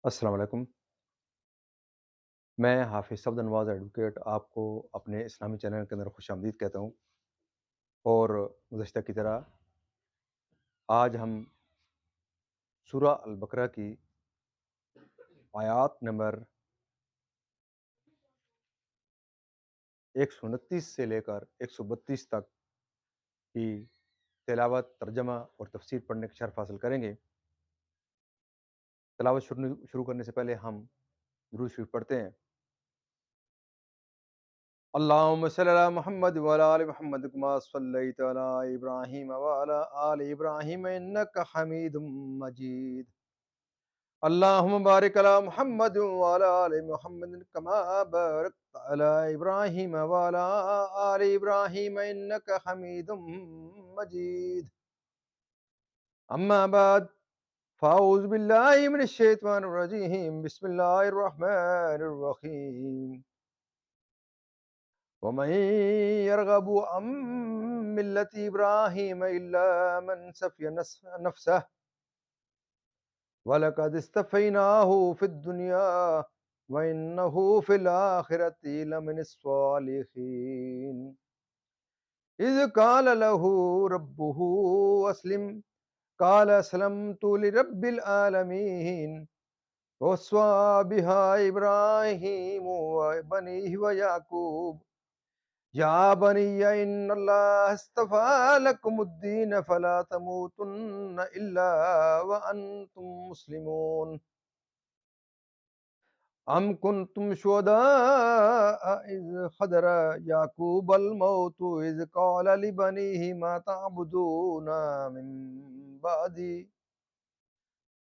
السلام علیکم۔ میں حافظ صفد نواز ایڈوکیٹ آپ کو اپنے اسلامی چینل کے اندر خوش آمدید کہتا ہوں، اور گزشتہ کی طرح آج ہم سورہ البقرہ کی آیات نمبر 129 سے لے کر 132 تک کی تلاوت، ترجمہ اور تفسیر پڑھنے کی شرف حاصل کریں گے۔ تلاوت شروع کرنے سے پہلے ہم درود شریف پڑھتے ہیں۔ اللہم صلی علی محمد وعلی آل محمد کما صلیت علی ابراہیم وعلی آل ابراہیم انک حمید مجید۔ اللہم بارک علی محمد وعلی آل محمد کما بارکت علی ابراہیم وعلی آل ابراہیم انک حمید مجید۔ اما بعد فاعوذ باللہ من الشیطان الرجیم، بسم اللہ الرحمن الرحیم۔ ومن يرغب عن ملة إبراهيم إلا من سفي نفسه ولقد اصطفيناه في الدنيا وإنه في الآخرة لمن الصالحين إذ قال له ربه أسلم قال أسلمت لرب العالمين ووصى بها إبراهيم وبنيه ويعقوب یا بنی ان اللہ اصطفى لکم الدین فلا تموتن الا وانتم مسلمون۔ ام کنتم شہداء اذ حضر یعقوب الموت اذ قال لبنیہ ما تعبدون من بعدی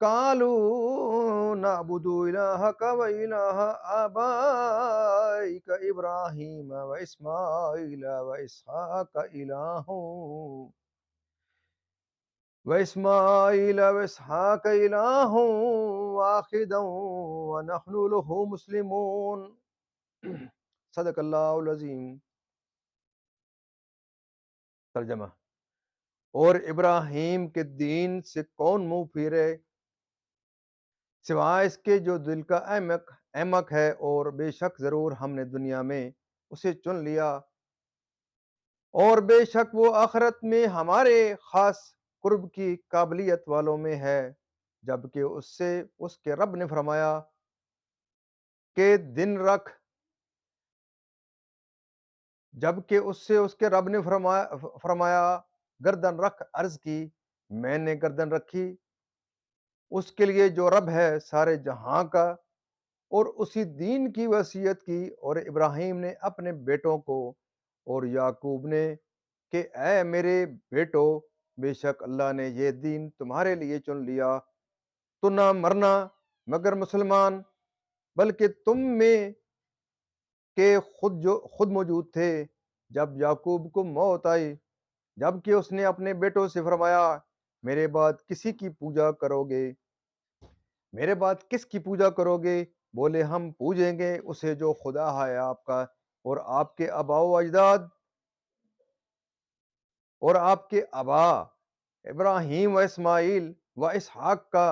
قالوا نعبد إلهك وإله آبائك إبراهيم وإسماعيل وإسحاق إله واحدا ونحن له مسلمون۔ صدق اللہ العظیم۔ ترجمہ: اور ابراہیم کے دین سے کون منہ پھیرے سوائے اس کے جو دل کا احمق ہے، اور بے شک ضرور ہم نے دنیا میں اسے چن لیا، اور بے شک وہ آخرت میں ہمارے خاص قرب کی قابلیت والوں میں ہے۔ جبکہ اس کے رب نے فرمایا کہ دن رکھ جبکہ اس کے رب نے فرمایا گردن رکھ، عرض کی میں نے گردن رکھی اس کے لیے جو رب ہے سارے جہاں کا، اور اسی دین کی وصیت کی، اور ابراہیم نے اپنے بیٹوں کو اور یعقوب نے کہ اے میرے بیٹو، بے شک اللہ نے یہ دین تمہارے لیے چن لیا، تو نہ مرنا مگر مسلمان، بلکہ تم میں کہ خود موجود تھے جب یعقوب کو موت آئی، جبکہ اس نے اپنے بیٹوں سے فرمایا میرے بعد کسی کی پوجا کرو گے؟ میرے بعد کس کی پوجا کرو گے؟ بولے ہم پوجیں گے اسے جو خدا ہے آپ کا اور آپ کے آباء و اجداد اور آپ کے آبا ابراہیم و اسماعیل و اسحاق کا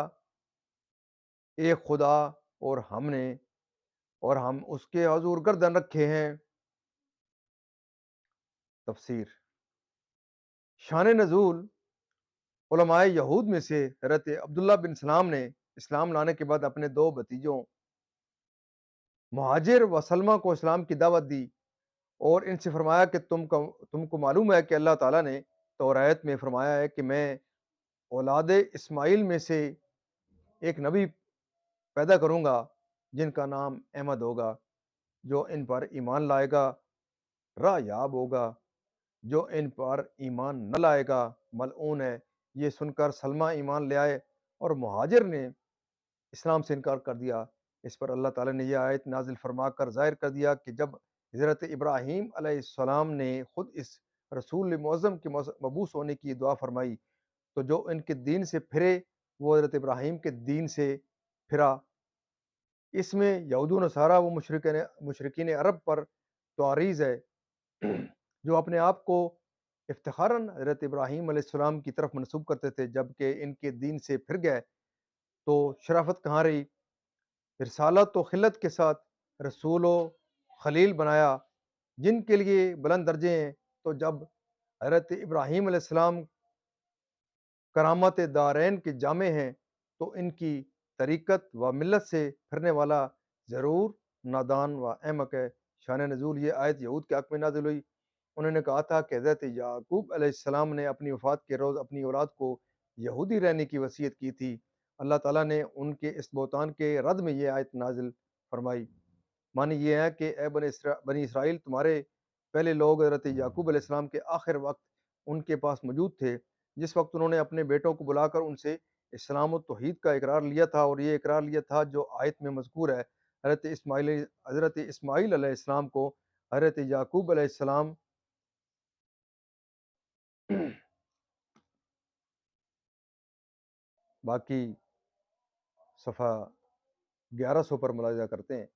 ایک خدا، اور ہم اس کے حضور گردن رکھے ہیں۔ تفسیر: شان نزول علماء یہود میں سے حضرت عبداللہ بن سلام نے اسلام لانے کے بعد اپنے دو بھتیجوں مہاجر و سلمہ کو اسلام کی دعوت دی، اور ان سے فرمایا کہ تم کو معلوم ہے کہ اللہ تعالیٰ نے توریت میں فرمایا ہے کہ میں اولاد اسماعیل میں سے ایک نبی پیدا کروں گا جن کا نام احمد ہوگا، جو ان پر ایمان لائے گا راہ یاب ہوگا، جو ان پر ایمان نہ لائے گا ملعون ہے۔ یہ سن کر سلمہ ایمان لے آئے، اور مہاجر نے اسلام سے انکار کر دیا۔ اس پر اللہ تعالیٰ نے یہ آیت نازل فرما کر ظاہر کر دیا کہ جب حضرت ابراہیم علیہ السلام نے خود اس رسول معظم کے مبعوث ہونے کی دعا فرمائی، تو جو ان کے دین سے پھرے وہ حضرت ابراہیم کے دین سے پھرا۔ اس میں یہود و نصارہ و مشرکین عرب پر تعریض ہے جو اپنے آپ کو افتخاراً حضرت ابراہیم علیہ السلام کی طرف منسوب کرتے تھے، جبکہ ان کے دین سے پھر گئے تو شرافت کہاں رہی؟ رسالت و خلت کے ساتھ رسول و خلیل بنایا، جن کے لیے بلند درجے ہیں۔ تو جب حضرت ابراہیم علیہ السلام کرامت دارین کے جامع ہیں، تو ان کی طریقت و ملت سے پھرنے والا ضرور نادان و احمق ہے۔ شان نزول، یہ آیت یہود کے حق میں نازل ہوئی۔ انہوں نے کہا تھا کہ حضرت یعقوب علیہ السلام نے اپنی وفات کے روز اپنی اولاد کو یہودی رہنے کی وصیت کی تھی۔ اللہ تعالیٰ نے ان کے اس بہتان کے رد میں یہ آیت نازل فرمائی۔ معنی یہ ہے کہ اے بنی اسرائیل، تمہارے پہلے لوگ حضرت یعقوب علیہ السلام کے آخر وقت ان کے پاس موجود تھے، جس وقت انہوں نے اپنے بیٹوں کو بلا کر ان سے اسلام و توحید کا اقرار لیا تھا، اور یہ اقرار لیا تھا جو آیت میں مذکور ہے۔ حضرت اسماعیل علیہ السلام کو حضرت یعقوب علیہ السلام باقی صفحہ 1100 پر ملاحظہ کرتے ہیں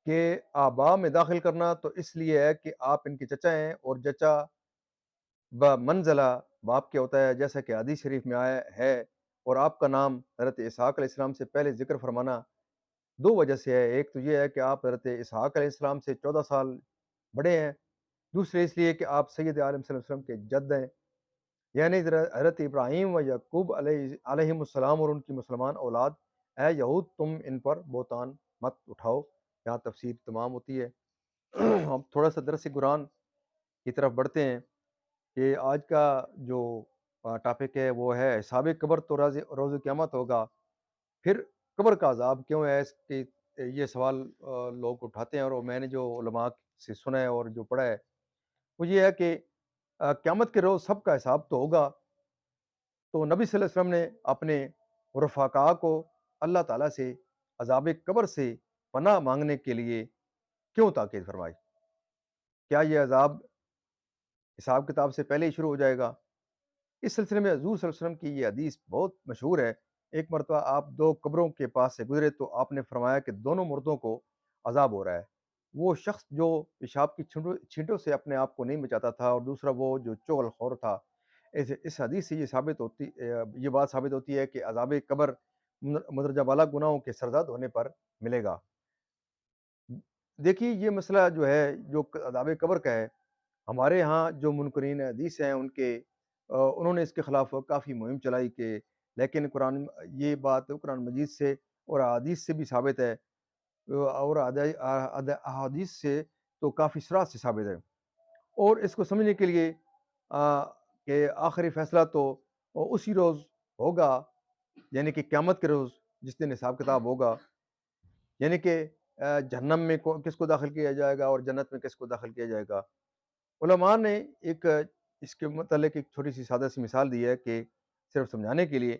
کہ آبا میں داخل کرنا تو اس لیے ہے کہ آپ ان کے چچا ہیں، اور چچا بمنزلہ باپ کے ہوتا ہے، جیسا کہ حدیث شریف میں آیا ہے۔ اور آپ کا نام حضرت اسحاق علیہ السلام سے پہلے ذکر فرمانا دو وجہ سے ہے۔ ایک تو یہ ہے کہ آپ حضرت اسحاق علیہ السلام سے 14 سال بڑے ہیں، دوسرے اس لیے کہ آپ سید عالم صلی اللہ علیہ وسلم کے جد ہیں، یعنی حضرت ابراہیم و یعقوب علیہم السلام اور ان کی مسلمان اولاد۔ اے یہود، تم ان پر بہتان مت اٹھاؤ۔ یہاں تفسیر تمام ہوتی ہے۔ ہم تھوڑا سا درس قرآن کی طرف بڑھتے ہیں کہ آج کا جو ٹاپک ہے وہ ہے حساب قبر، تو روز قیامت ہوگا، پھر قبر کا عذاب کیوں ہے؟ اس کی یہ سوال لوگ اٹھاتے ہیں، اور میں نے جو علماء سے سنا ہے اور جو پڑھا ہے وہ یہ ہے کہ قیامت کے روز سب کا حساب تو ہوگا، تو نبی صلی اللہ علیہ وسلم نے اپنے رفقاء کو اللہ تعالیٰ سے عذاب قبر سے پناہ مانگنے کے لیے کیوں تاکید فرمائی؟ کیا یہ عذاب حساب کتاب سے پہلے ہی شروع ہو جائے گا؟ اس سلسلے میں حضور صلی اللہ علیہ وسلم کی یہ حدیث بہت مشہور ہے۔ ایک مرتبہ آپ دو قبروں کے پاس سے گزرے تو آپ نے فرمایا کہ دونوں مردوں کو عذاب ہو رہا ہے، وہ شخص جو پیشاب کی چھینٹوں سے اپنے آپ کو نہیں بچاتا تھا، اور دوسرا وہ جو چغل خور تھا۔ اس حدیث سے یہ بات ثابت ہوتی ہے کہ عذاب قبر مدرجہ بالا گناہوں کے سرزد ہونے پر ملے گا۔ دیکھیے یہ مسئلہ جو ہے، جو عذاب قبر کا ہے، ہمارے ہاں جو منکرین حدیث ہیں انہوں نے اس کے خلاف کافی مہم چلائی کہ، لیکن یہ بات قرآن مجید سے اور احادیث سے بھی ثابت ہے، اور احادیث سے تو کافی صراحت سے ثابت ہے۔ اور اس کو سمجھنے کے لیے کہ آخری فیصلہ تو اسی روز ہوگا، یعنی کہ قیامت کے روز، جس دن حساب کتاب ہوگا، یعنی کہ جہنم میں کس کو داخل کیا جائے گا اور جنت میں کس کو داخل کیا جائے گا۔ علماء نے اس کے متعلق ایک چھوٹی سی سادہ سی مثال دی ہے کہ صرف سمجھانے کے لیے،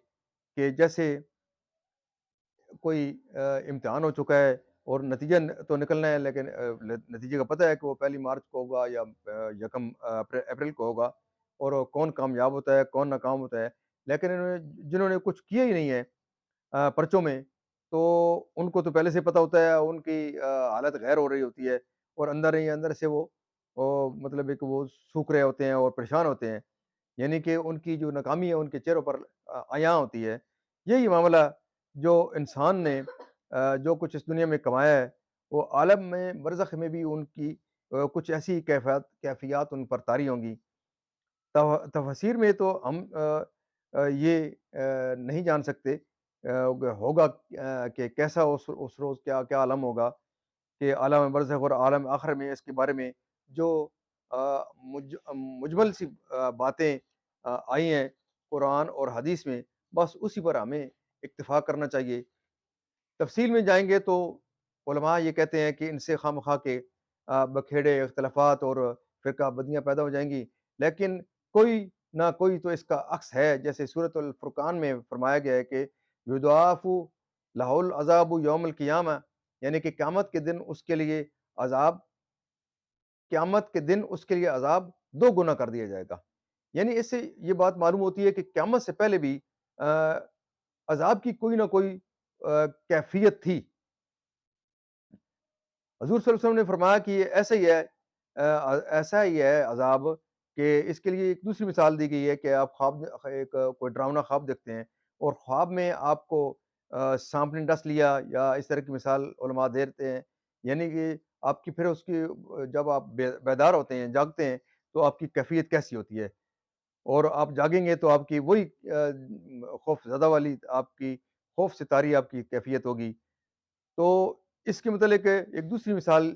کہ جیسے کوئی امتحان ہو چکا ہے اور نتیجہ تو نکلنا ہے، لیکن نتیجے کا پتہ ہے کہ وہ 1 مارچ کو ہوگا یا 1 اپریل کو ہوگا، اور کون کامیاب ہوتا ہے کون ناکام ہوتا ہے، لیکن جنہوں نے کچھ کیا ہی نہیں ہے پرچوں میں، تو ان کو تو پہلے سے پتہ ہوتا ہے، ان کی حالت غیر ہو رہی ہوتی ہے، اور اندر ہی اندر سے مطلب ایک وہ سوکھ رہے ہوتے ہیں اور پریشان ہوتے ہیں، یعنی کہ ان کی جو ناکامی ہے ان کے چہروں پر عیاں ہوتی ہے۔ یہی معاملہ جو انسان نے جو کچھ اس دنیا میں کمایا ہے، وہ عالم میں برزخ میں بھی ان کی کچھ ایسی کیفیات ان پر طاری ہوں گی۔ تفسیر میں تو ہم یہ نہیں جان سکتے ہوگا کہ کیسا اس روز کیا عالم ہوگا، کہ عالم برزخ اور عالم آخر میں اس کے بارے میں جو مجمل سی باتیں آئی ہیں قرآن اور حدیث میں، بس اسی پر ہمیں اکتفا کرنا چاہیے۔ تفصیل میں جائیں گے تو علماء یہ کہتے ہیں کہ ان سے خواہ مخواہ کے بکھیڑے اختلافات اور فرقہ بدیاں پیدا ہو جائیں گی، لیکن کوئی نہ کوئی تو اس کا عکس ہے، جیسے سورۃ الفرقان میں فرمایا گیا ہے کہ یضاعف لہ العذاب یوم القیامہ، یعنی کہ قیامت کے دن اس کے لیے عذاب 2 گنا کر دیا جائے گا۔ یعنی اس سے یہ بات معلوم ہوتی ہے کہ قیامت سے پہلے بھی عذاب کی کوئی نہ کوئی کیفیت تھی۔ حضور صلی اللہ علیہ وسلم نے فرمایا کہ یہ ایسا ہی ہے ایسا ہی ہے عذاب کہ اس کے لیے ایک دوسری مثال دی گئی ہے کہ آپ خواب ایک کوئی ڈراؤنا خواب دیکھتے ہیں اور خواب میں آپ کو سانپ نے ڈس لیا یا اس طرح کی مثال علماء دیتے ہیں، یعنی کہ آپ کی پھر اس کی جب آپ بیدار ہوتے ہیں، جاگتے ہیں تو آپ کی کیفیت کیسی ہوتی ہے؟ اور آپ جاگیں گے تو آپ کی وہی خوف زدہ والی آپ کی خوف سے طاری آپ کی کیفیت ہوگی۔ تو اس کے متعلق ایک دوسری مثال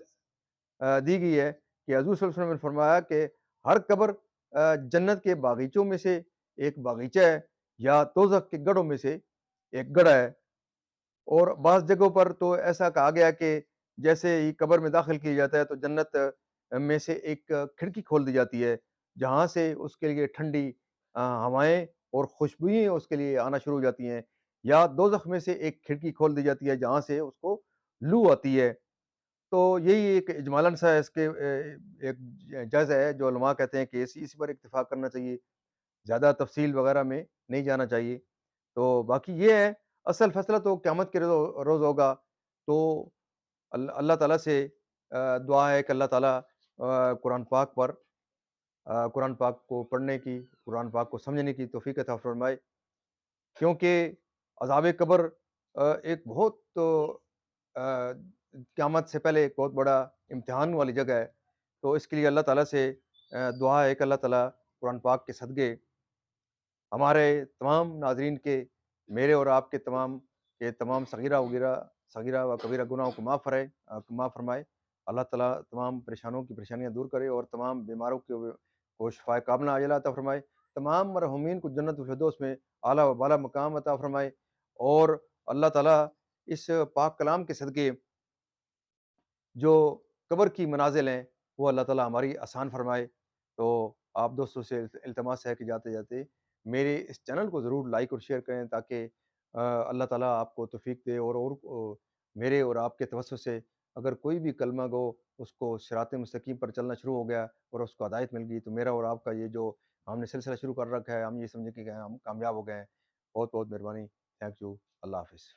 دی گئی ہے کہ حضور صلی اللہ علیہ وسلم نے فرمایا کہ ہر قبر جنت کے باغیچوں میں سے ایک باغیچہ ہے یا دوزخ کے گڑھوں میں سے ایک گڑھا ہے، اور بعض جگہوں پر تو ایسا کہا گیا کہ جیسے ہی قبر میں داخل کیا جاتا ہے تو جنت میں سے ایک کھڑکی کھول دی جاتی ہے جہاں سے اس کے لیے ٹھنڈی ہوائیں اور خوشبوئیں اس کے لیے آنا شروع ہو جاتی ہیں، یا دوزخ میں سے ایک کھڑکی کھول دی جاتی ہے جہاں سے اس کو لو آتی ہے۔ تو یہی ایک اجمالاً سا اس کے ایک جائزہ ہے جو علماء کہتے ہیں کہ اسی پر اتفاق کرنا چاہیے، زیادہ تفصیل وغیرہ میں نہیں جانا چاہیے۔ تو باقی یہ ہے، اصل فیصلہ تو قیامت کے روز ہوگا۔ تو اللہ تعالیٰ سے دعا ہے کہ اللہ تعالیٰ قرآن پاک پر قرآن پاک کو پڑھنے کی، قرآن پاک کو سمجھنے کی توفیق عطا فرمائے، کیونکہ عذاب قبر ایک بہت آ، قیامت سے پہلے ایک بہت بڑا امتحان والی جگہ ہے۔ تو اس کے لیے اللہ تعالیٰ سے دعا ہے کہ اللہ تعالیٰ قرآن پاک کے صدقے ہمارے تمام ناظرین کے، میرے اور آپ کے تمام صغیرہ و کبیرہ گناہوں کو معاف فرمائے۔ اللہ تعالیٰ تمام پریشانوں کی پریشانیاں دور کرے اور تمام بیماروں کو شفائے کاملہ عاجلہ عطا فرمائے۔ تمام مرحومین کو جنت الفردوس میں اعلیٰ و بالا مقام عطا فرمائے، اور اللہ تعالیٰ اس پاک کلام کے صدقے جو قبر کی منازل ہیں وہ اللہ تعالیٰ ہماری آسان فرمائے۔ تو آپ دوستوں سے التماس ہے کہ جاتے جاتے میرے اس چینل کو ضرور لائک اور شیئر کریں تاکہ اللہ تعالیٰ آپ کو توفیق دے، اور میرے اور آپ کے توسط سے اگر کوئی بھی کلمہ گو اس کو صراط مستقیم پر چلنا شروع ہو گیا اور اس کو ہدایت مل گئی، تو میرا اور آپ کا یہ جو ہم نے سلسلہ شروع کر رکھا ہے، ہم یہ سمجھیں کہ ہم کامیاب ہو گئے ہیں۔ بہت بہت مہربانی، تھینک یو، اللہ حافظ۔